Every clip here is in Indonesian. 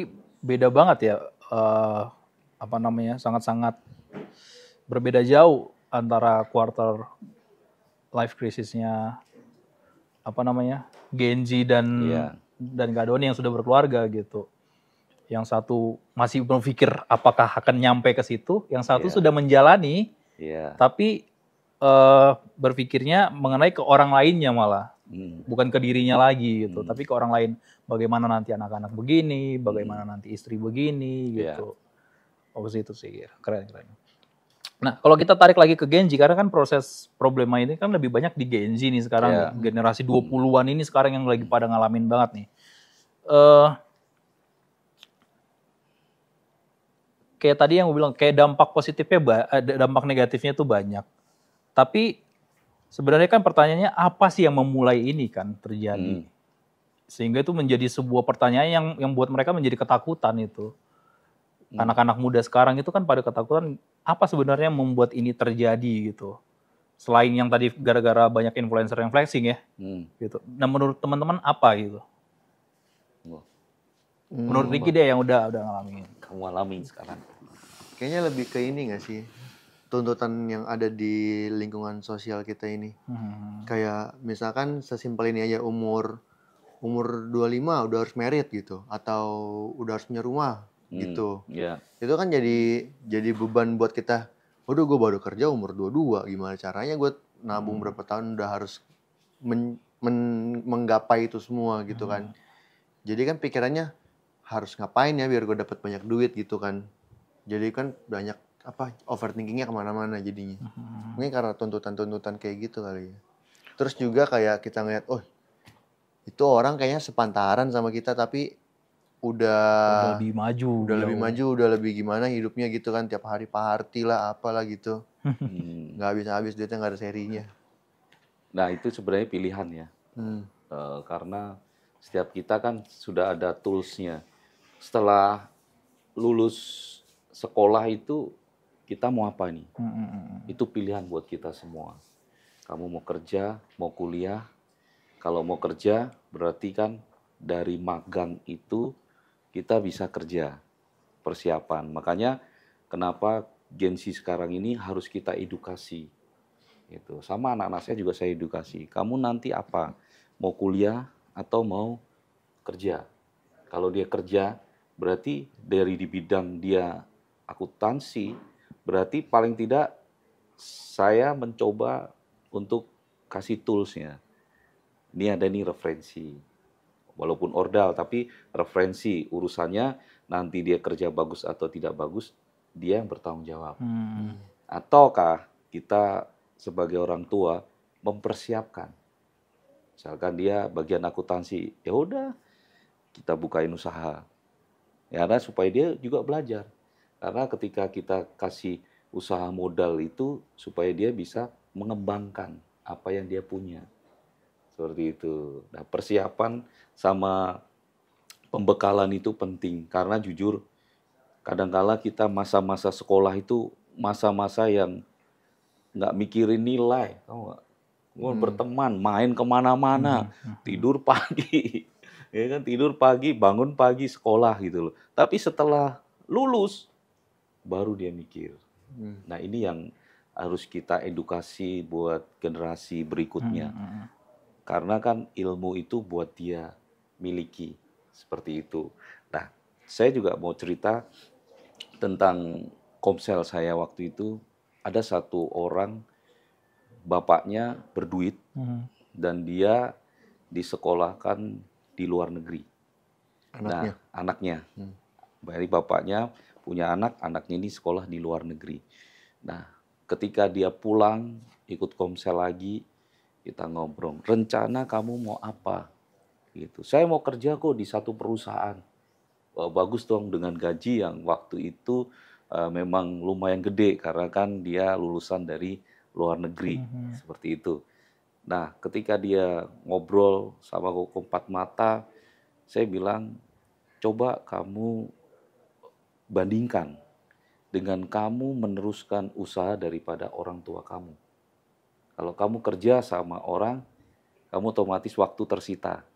berarti beda banget ya, apa namanya, sangat-sangat berbeda jauh antara quarter life crisis-nya, apa namanya, Genji dan Iya. Gadoni yang sudah berkeluarga gitu. Yang satu masih berpikir apakah akan nyampe ke situ, yang satu Iya. sudah menjalani, Iya. tapi berpikirnya mengenai ke orang lainnya malah. Bukan ke dirinya lagi gitu, tapi ke orang lain. Bagaimana nanti anak-anak begini, bagaimana nanti istri begini gitu. Oh, situ sih, keren. Nah, kalau kita tarik lagi ke Genji, karena kan proses problema ini kan lebih banyak di Genji nih sekarang nih. Generasi 20-an ini sekarang yang lagi pada ngalamin banget nih. Kayak tadi yang gue bilang, kayak dampak positifnya, dampak negatifnya tuh banyak. Tapi sebenarnya kan pertanyaannya apa sih yang memulai ini kan terjadi? Sehingga itu menjadi sebuah pertanyaan yang buat mereka menjadi ketakutan itu. Anak-anak muda sekarang itu kan pada ketakutan, apa sebenarnya membuat ini terjadi gitu. Selain yang tadi gara-gara banyak influencer yang flexing ya. Gitu. Nah, menurut teman-teman apa gitu? Menurut Ricky deh yang udah ngalamin. Kamu alami sekarang. Kayaknya lebih ke ini gak sih? Tuntutan yang ada di lingkungan sosial kita ini. Kayak misalkan sesimpel ini aja, umur 25 udah harus married gitu, atau udah harus punya rumah gitu. Itu kan jadi beban buat kita. Waduh, gue baru kerja umur 22, gimana caranya gue nabung berapa tahun udah harus menggapai itu semua gitu kan. Jadi kan pikirannya harus ngapain ya biar gue dapat banyak duit gitu kan. Jadi kan banyak overthinkingnya kemana-mana jadinya. Mungkin karena tuntutan-tuntutan kayak gitu kali ya. Terus juga kayak kita ngeliat, oh itu orang kayaknya sepantaran sama kita tapi udah lebih maju. Udah lebih gimana hidupnya gitu kan. Tiap hari party lah, apalah gitu. Nggak habis-habis duitnya, nggak ada serinya. Nah itu sebenarnya pilihan ya. Karena setiap kita kan sudah ada tools-nya. Setelah lulus sekolah itu kita mau apa nih? Itu pilihan buat kita semua. Kamu mau kerja, mau kuliah. Kalau mau kerja berarti kan dari magang itu kita bisa kerja, persiapan. Makanya kenapa Gensi sekarang ini harus kita edukasi. Gitu. Sama anak-anak saya juga saya edukasi. Kamu nanti apa? Mau kuliah atau mau kerja? Kalau dia kerja berarti dari di bidang dia akuntansi, berarti paling tidak saya mencoba untuk kasih toolsnya. Ini ada nih referensi. Walaupun ordal, tapi referensi urusannya nanti dia kerja bagus atau tidak bagus, dia yang bertanggung jawab. Ataukah kita sebagai orang tua mempersiapkan. Misalkan dia bagian akuntansi, ya udah kita bukain usaha. Ya, karena supaya dia juga belajar. Karena ketika kita kasih usaha modal itu supaya dia bisa mengembangkan apa yang dia punya. Seperti itu. Nah, persiapan sama pembekalan itu penting. Karena jujur, kadangkala kita masa-masa sekolah itu masa-masa yang nggak mikirin nilai. Tahu nggak? Berteman, main kemana-mana, tidur pagi. Ya kan, tidur pagi, bangun pagi, sekolah gitu loh. Tapi setelah lulus, baru dia mikir. Nah ini yang harus kita edukasi buat generasi berikutnya. Karena kan ilmu itu buat dia miliki. Seperti itu. Nah, saya juga mau cerita tentang komsel saya waktu itu. Ada satu orang, bapaknya berduit, dan dia disekolahkan di luar negeri. Anaknya? Nah, anaknya. Jadi bapaknya punya anak, anaknya ini sekolah di luar negeri. Nah, ketika dia pulang, ikut komsel lagi, kita ngobrol, rencana kamu mau apa? Gitu. Saya mau kerja kok di satu perusahaan. Wah, bagus dong dengan gaji yang waktu itu memang lumayan gede, karena kan dia lulusan dari luar negeri. Seperti itu. Nah, ketika dia ngobrol sama aku empat mata, saya bilang, coba kamu bandingkan dengan kamu meneruskan usaha daripada orang tua kamu. Kalau kamu kerja sama orang, kamu otomatis waktu tersita.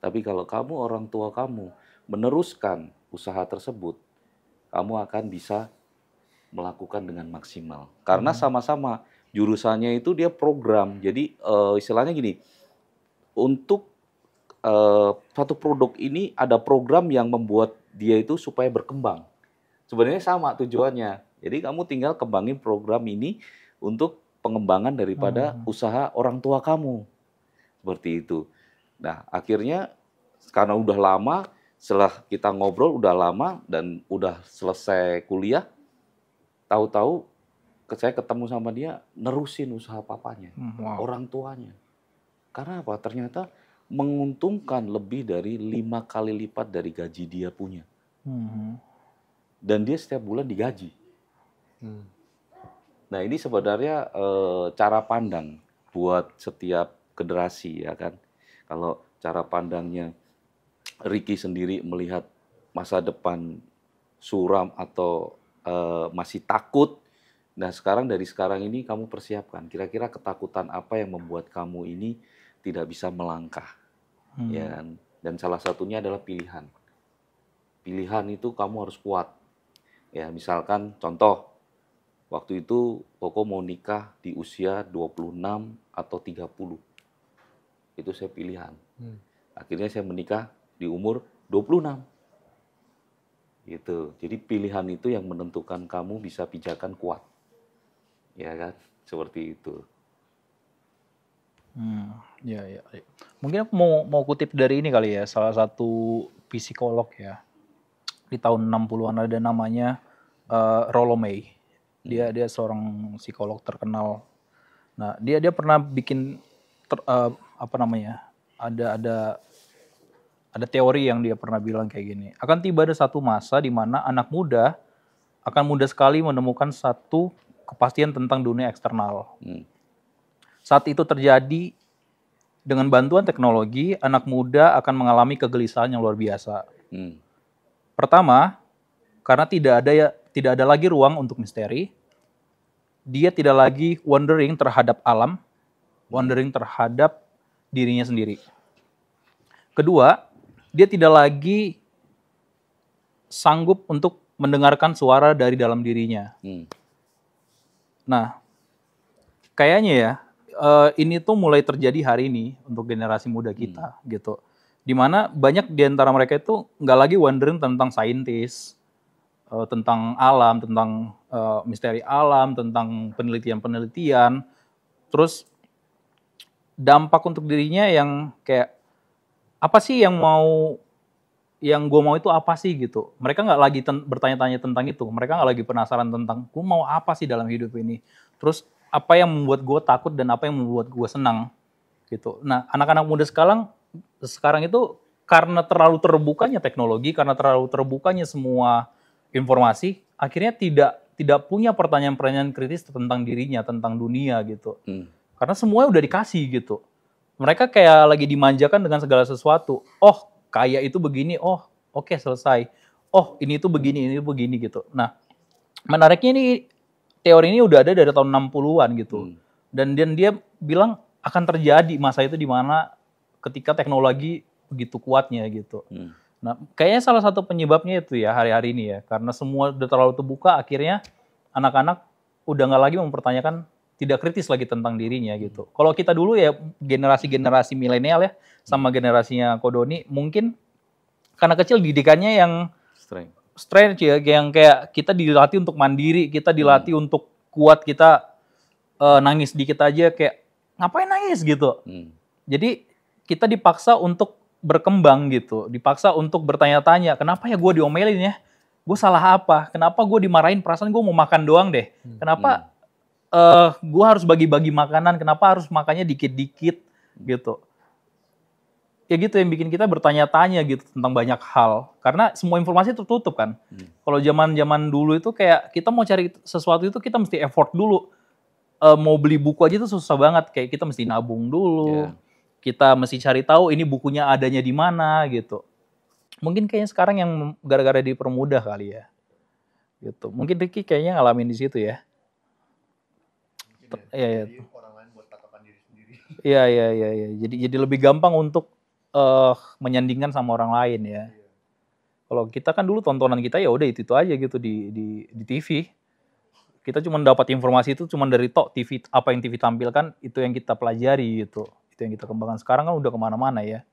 Tapi kalau kamu orang tua kamu meneruskan usaha tersebut, kamu akan bisa melakukan dengan maksimal. Karena sama-sama jurusannya itu dia program. Jadi istilahnya gini, untuk satu produk ini ada program yang membuat dia itu supaya berkembang. Sebenarnya sama tujuannya. Jadi kamu tinggal kembangin program ini untuk pengembangan daripada usaha orang tua kamu. Seperti itu. Nah, akhirnya karena udah lama, setelah kita ngobrol udah lama dan udah selesai kuliah, tahu-tahu saya ketemu sama dia nerusin usaha papanya, orang tuanya. Karena apa? Ternyata menguntungkan lebih dari 5 kali lipat dari gaji dia punya. Dan dia setiap bulan digaji. Nah, ini sebenarnya cara pandang buat setiap generasi, ya kan. Kalau cara pandangnya Ricky sendiri melihat masa depan suram atau masih takut. Nah, dari sekarang ini kamu persiapkan. Kira-kira ketakutan apa yang membuat kamu ini tidak bisa melangkah, ya kan? Dan salah satunya adalah pilihan. Pilihan itu kamu harus kuat. Ya, misalkan contoh, waktu itu Koko mau nikah di usia 26 atau 30. Itu saya pilihan. Akhirnya saya menikah di umur 26. Gitu. Jadi pilihan itu yang menentukan kamu bisa pijakan kuat. Ya kan? Seperti itu. Ya. Mungkin aku mau kutip dari ini kali ya, salah satu psikolog ya. Di tahun 60-an ada namanya Rollo May. Dia seorang psikolog terkenal. Nah, dia pernah bikin ada teori yang dia pernah bilang kayak gini. Akan tiba ada satu masa di mana anak muda akan mudah sekali menemukan satu kepastian tentang dunia eksternal. Saat itu terjadi, dengan bantuan teknologi, anak muda akan mengalami kegelisahan yang luar biasa. Pertama, karena tidak ada lagi ruang untuk misteri, dia tidak lagi wondering terhadap alam, wondering terhadap dirinya sendiri. Kedua, dia tidak lagi sanggup untuk mendengarkan suara dari dalam dirinya. Nah, kayaknya ya, ini tuh mulai terjadi hari ini untuk generasi muda kita, gitu. Dimana banyak di antara mereka itu nggak lagi wondering tentang saintis, tentang alam, tentang misteri alam, tentang penelitian-penelitian. Terus dampak untuk dirinya yang kayak, apa sih yang gue mau itu apa sih gitu. Mereka nggak lagi bertanya-tanya tentang itu. Mereka nggak lagi penasaran tentang gue mau apa sih dalam hidup ini. Terus apa yang membuat gue takut dan apa yang membuat gue senang gitu. Nah, anak-anak muda sekarang itu karena terlalu terbukanya teknologi, karena terlalu terbukanya semua informasi, akhirnya tidak punya pertanyaan-pertanyaan kritis tentang dirinya, tentang dunia gitu. Karena semuanya udah dikasih gitu. Mereka kayak lagi dimanjakan dengan segala sesuatu. Oh, kaya itu begini, oh oke, selesai. Oh, ini itu begini gitu. Nah, menariknya ini teori ini udah ada dari tahun 60-an gitu. Dan dia bilang akan terjadi masa itu di mana ketika teknologi begitu kuatnya gitu. Nah, kayaknya salah satu penyebabnya itu ya hari-hari ini ya. Karena semua udah terlalu terbuka, akhirnya anak-anak udah nggak lagi mempertanyakan, tidak kritis lagi tentang dirinya gitu. Kalau kita dulu ya generasi milenial ya, sama generasinya Kodoni, mungkin karena kecil didikannya yang strange ya, yang kayak kita dilatih untuk mandiri, kita dilatih untuk kuat, kita nangis dikit aja kayak ngapain nangis gitu. Jadi kita dipaksa untuk berkembang gitu, dipaksa untuk bertanya-tanya, kenapa ya gue diomelin ya, gue salah apa, kenapa gue dimarahin, perasaan gue mau makan doang deh, kenapa gue harus bagi-bagi makanan, kenapa harus makannya dikit-dikit gitu. Ya gitu yang bikin kita bertanya-tanya gitu tentang banyak hal. Karena semua informasi tertutup kan. Kalau zaman-zaman dulu itu kayak kita mau cari sesuatu itu kita mesti effort dulu. Mau beli buku aja itu susah banget. Kayak kita mesti nabung dulu. Kita mesti cari tahu ini bukunya adanya di mana gitu. Mungkin kayaknya sekarang yang gara-gara dipermudah kali ya. Gitu. Mungkin Ricky kayaknya ngalamin di situ ya. Iya. Orang lain buat patokan diri sendiri. Iya. Jadi lebih gampang untuk menyandingkan sama orang lain ya. Kalau kita kan dulu tontonan kita ya udah itu aja gitu di TV. Kita cuma dapat informasi itu cuma dari TV, apa yang TV tampilkan itu yang kita pelajari gitu. Itu yang kita kembangkan. Sekarang kan udah kemana-mana ya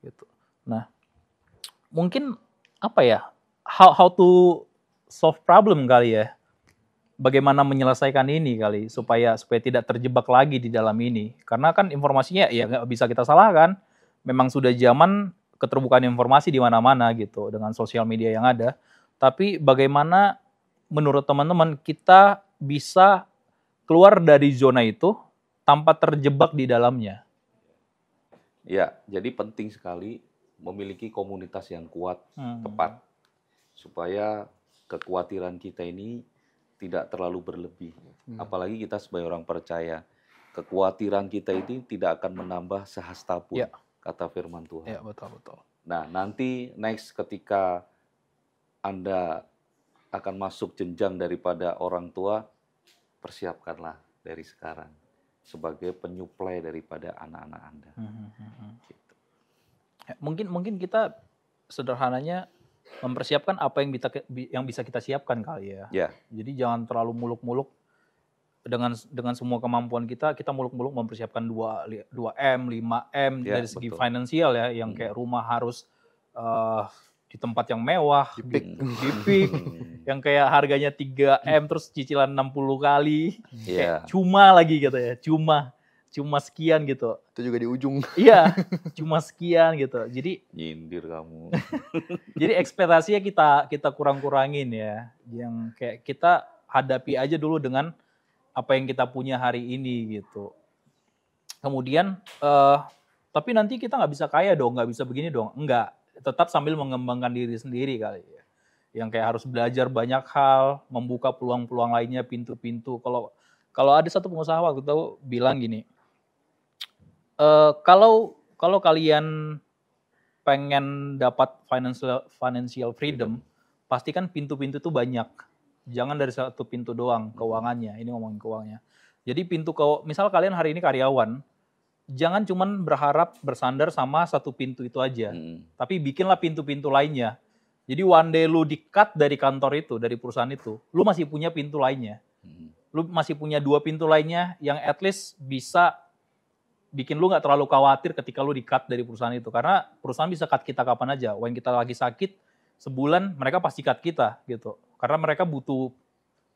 gitu. Nah, mungkin apa ya, how to solve problem kali ya. Bagaimana menyelesaikan ini kali supaya tidak terjebak lagi di dalam ini. Karena kan informasinya ya nggak bisa kita salahkan. Memang sudah zaman keterbukaan informasi di mana-mana gitu dengan sosial media yang ada. Tapi bagaimana menurut teman-teman kita bisa keluar dari zona itu tanpa terjebak di dalamnya? Ya, jadi penting sekali memiliki komunitas yang kuat, tepat, supaya kekhawatiran kita ini tidak terlalu berlebih. Apalagi kita sebagai orang percaya, kekhawatiran kita ini tidak akan menambah sehasta pun, kata firman Tuhan. Ya, betul. Nah, nanti next ketika Anda akan masuk jenjang daripada orang tua, persiapkanlah dari sekarang sebagai penyuplai daripada anak-anak Anda. Gitu. Ya, mungkin kita sederhananya mempersiapkan apa yang bisa kita siapkan kali ya. Jadi jangan terlalu muluk-muluk dengan semua kemampuan kita muluk-muluk mempersiapkan 2M, 5M dari segi finansial ya, yang kayak rumah harus di tempat yang mewah, di yang kayak harganya 3M terus cicilan 60 kali, kayak cuma lagi gitu ya, cuma sekian gitu. Itu juga di ujung. Iya, cuma sekian gitu. Jadi nyindir kamu. Jadi ekspektasinya kita kurang-kurangin ya. Yang kayak kita hadapi aja dulu dengan apa yang kita punya hari ini gitu. Kemudian tapi nanti kita nggak bisa kaya dong, nggak bisa begini dong. Enggak, tetap sambil mengembangkan diri sendiri kali ya. Yang kayak harus belajar banyak hal, membuka peluang-peluang lainnya, pintu-pintu. Kalau ada satu pengusaha waktu itu bilang gini, kalau kalian pengen dapat financial freedom, pastikan pintu-pintu itu banyak. Jangan dari satu pintu doang keuangannya. Ini ngomongin keuangannya. Jadi misal kalian hari ini karyawan, jangan cuman berharap bersandar sama satu pintu itu aja. Tapi bikinlah pintu-pintu lainnya. Jadi one day lu di-cut dari kantor itu, dari perusahaan itu, lu masih punya pintu lainnya. Lu masih punya 2 pintu lainnya yang at least bisa bikin lu nggak terlalu khawatir ketika lu di-cut dari perusahaan itu. Karena perusahaan bisa cut kita kapan aja. When kita lagi sakit, sebulan mereka pasti cut kita gitu. Karena mereka butuh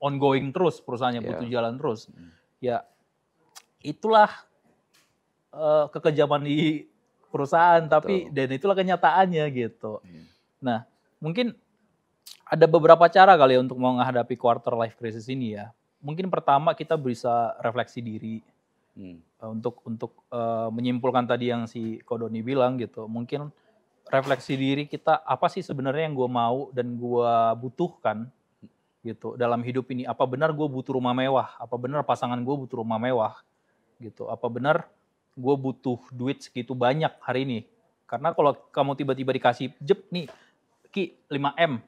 ongoing terus perusahaannya, butuh jalan terus. Ya, itulah kekejaman di perusahaan. Tapi dan itulah kenyataannya gitu. Nah, mungkin ada beberapa cara kali ya untuk menghadapi quarter life crisis ini ya. Mungkin pertama kita bisa refleksi diri. Untuk menyimpulkan tadi yang si Kodoni bilang gitu, mungkin refleksi diri kita, apa sih sebenarnya yang gue mau dan gue butuhkan gitu dalam hidup ini. Apa benar gue butuh rumah mewah? Apa benar pasangan gue butuh rumah mewah? Gitu. Apa benar gue butuh duit segitu banyak hari ini? Karena kalau kamu tiba-tiba dikasih jep nih, Ki 5M,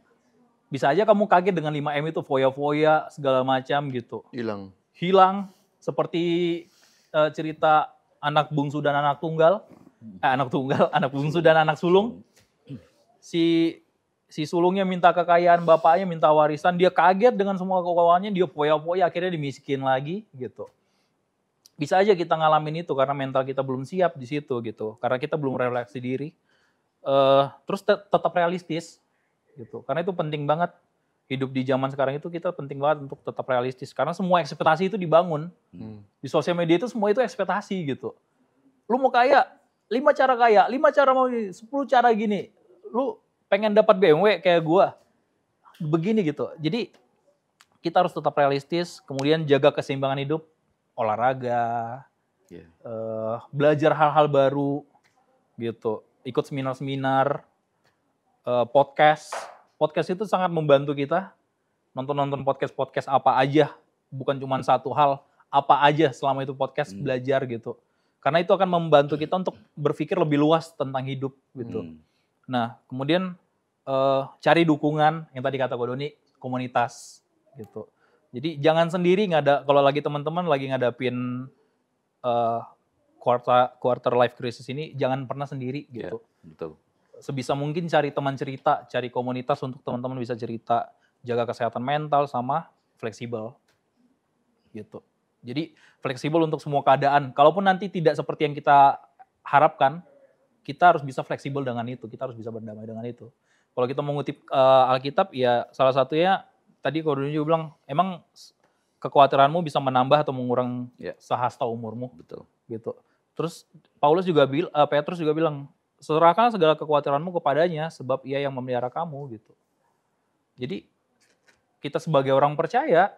bisa aja kamu kaget dengan 5M itu foya-foya segala macam gitu. Hilang seperti cerita anak bungsu dan anak tunggal. Anak bungsu dan anak sulung. Si sulungnya minta kekayaan, bapaknya minta warisan, dia kaget dengan semua keuangannya, dia foya-foya, akhirnya dimiskin lagi gitu. Bisa aja kita ngalamin itu karena mental kita belum siap di situ gitu. Karena kita belum refleksi diri. Terus tetap realistis gitu. Karena itu penting banget. Hidup di zaman sekarang itu kita penting banget untuk tetap realistis. Karena semua ekspektasi itu dibangun. Di sosial media itu semua itu ekspektasi gitu. Lu mau kaya, 5 cara kaya, 5 cara mau gini, 10 cara gini. Lu pengen dapat BMW kayak gua. Begini gitu. Jadi kita harus tetap realistis, kemudian jaga keseimbangan hidup, olahraga, belajar hal-hal baru gitu. Ikut seminar-seminar, podcast. Podcast itu sangat membantu kita. Nonton podcast apa aja, bukan cuma satu hal, apa aja selama itu podcast belajar gitu. Karena itu akan membantu kita untuk berpikir lebih luas tentang hidup gitu. Nah, kemudian cari dukungan yang tadi kata Kodoni, komunitas gitu. Jadi jangan sendiri, kalau lagi teman-teman lagi ngadapin quarter life crisis ini, jangan pernah sendiri gitu. Betul. sebisa mungkin cari teman cerita, cari komunitas untuk teman-teman bisa cerita, jaga kesehatan mental sama fleksibel gitu. Jadi fleksibel untuk semua keadaan. Kalaupun nanti tidak seperti yang kita harapkan, kita harus bisa fleksibel dengan itu, kita harus bisa berdamai dengan itu. Kalau kita mengutip Alkitab, ya salah satunya tadi Kodun juga bilang, emang kekhawatiranmu bisa menambah atau mengurang sehasta umurmu. Betul. Gitu. Terus Petrus juga bilang, serahkan segala kekhawatiranmu kepadanya sebab ia yang memelihara kamu gitu. Jadi kita sebagai orang percaya,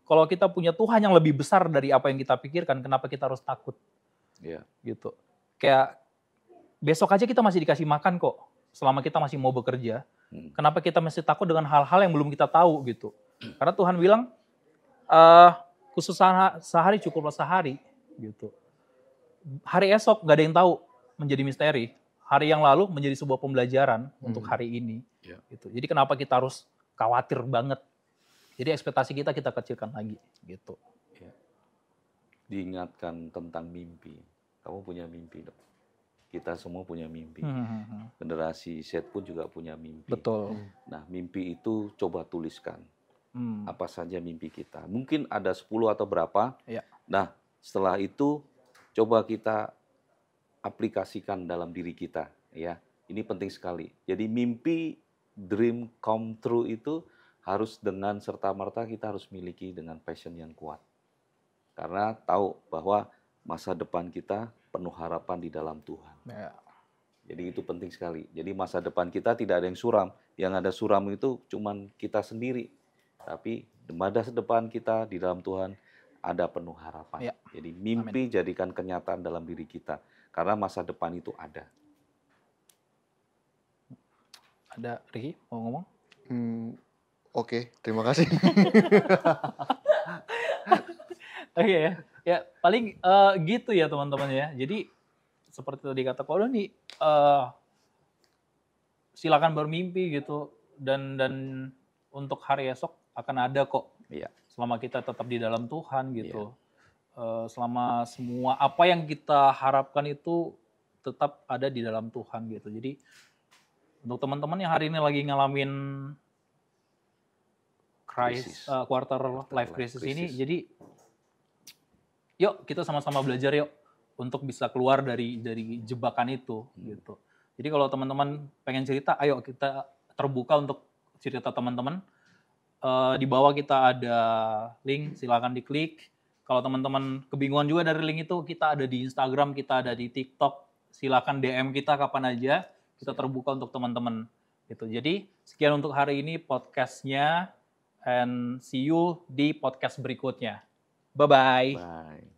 kalau kita punya Tuhan yang lebih besar dari apa yang kita pikirkan, kenapa kita harus takut? Iya. Gitu. Kayak besok aja kita masih dikasih makan kok, selama kita masih mau bekerja. Kenapa kita mesti takut dengan hal-hal yang belum kita tahu gitu? Karena Tuhan bilang, khusus sehari cukuplah sehari gitu. Hari esok gak ada yang tahu, menjadi misteri. Hari yang lalu menjadi sebuah pembelajaran untuk hari ini. Gitu. Jadi kenapa kita harus khawatir banget? Jadi ekspektasi kita kecilkan lagi gitu. Diingatkan tentang mimpi. Kamu punya mimpi dong. Kita semua punya mimpi. Generasi Z pun juga punya mimpi. Betul. Nah, mimpi itu coba tuliskan. Apa saja mimpi kita. Mungkin ada 10 atau berapa. Nah, setelah itu coba kita aplikasikan dalam diri kita, ya. Ini penting sekali. Jadi mimpi, dream come true itu harus dengan serta-merta kita harus miliki dengan passion yang kuat. Karena tahu bahwa masa depan kita penuh harapan di dalam Tuhan. Jadi itu penting sekali. Jadi masa depan kita tidak ada yang suram. Yang ada suram itu cuman kita sendiri. Tapi masa depan kita di dalam Tuhan ada penuh harapan. Jadi mimpi jadikan kenyataan dalam diri kita. Karena masa depan itu ada. Ada Ricky mau ngomong? Oke, terima kasih. Oke ya. Ya paling gitu ya teman-teman ya. Jadi seperti tadi kata Kodun nih, silakan bermimpi gitu. Dan untuk hari esok akan ada kok. Selama kita tetap di dalam Tuhan gitu. Selama semua apa yang kita harapkan itu tetap ada di dalam Tuhan gitu. Jadi untuk teman-teman yang hari ini lagi ngalamin quarter life crisis ini, jadi yuk kita sama-sama belajar yuk untuk bisa keluar dari jebakan itu gitu. Jadi kalau teman-teman pengen cerita, ayo kita terbuka untuk cerita teman-teman. Di bawah kita ada link, silakan diklik. Kalau teman-teman kebingungan juga dari link itu, kita ada di Instagram, kita ada di TikTok. Silakan DM kita kapan aja, kita terbuka untuk teman-teman. Gitu. Jadi sekian untuk hari ini podcast-nya, and see you di podcast berikutnya. Bye-bye. Bye.